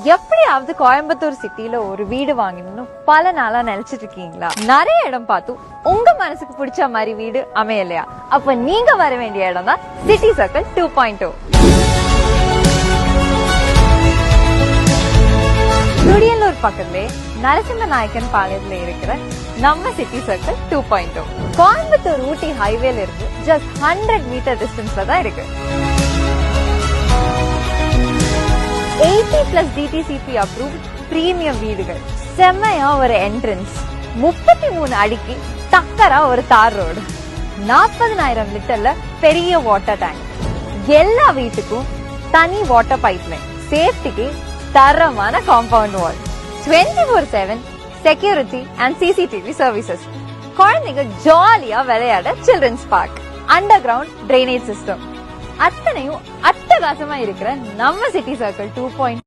எப்படியாவது கோயம்புத்தூர் சிட்டில ஒரு வீடு வாங்கணும்னு பல நாளா நினைச்சிட்டு இருக்கீங்களா? நிறைய இடம் பார்த்தும் உங்க மனசுக்கு பிடிச்ச மாதிரி வீடு அமையலையா? அப்ப நீங்க வர வேண்டிய இடம் தான் சிட்டி சர்க்கிள் 2.0. துடியலூர் பக்கத்திலே நரசிம்ம நாயக்கன் பாளையத்துல இருக்கிற நம்ம சிட்டி சர்க்கிள் 2.0 கோயம்புத்தூர் ஊட்டி ஹைவேல இருக்கு. ஜஸ்ட் 100 மீட்டர் டிஸ்டன்ஸ்ல தான் இருக்கு. 80+ DTCP அப்ரூவ்ட் பிரீமியம் வீடுகள், செம்மையா ஒரு என்ட்ரன்ஸ், 33 அடிக்கு டக்கரா ஒரு தார் ரோடு, 40,000 லிட்டர்ல பெரிய வாட்டர் டேங்க், எல்லா வீட்டுக்கும் தனி வாட்டர் பைப்லைன், சேஃப்டிக்கு தரமான compound wall, 24/7 security and CCTV services, குழந்தைங்க ஜாலியா விளையாட children's park, underground drainage system, அத்தனையும் அட்டகாசமா இருக்கிற நம்ம சிட்டி சர்க்கிள் 2.0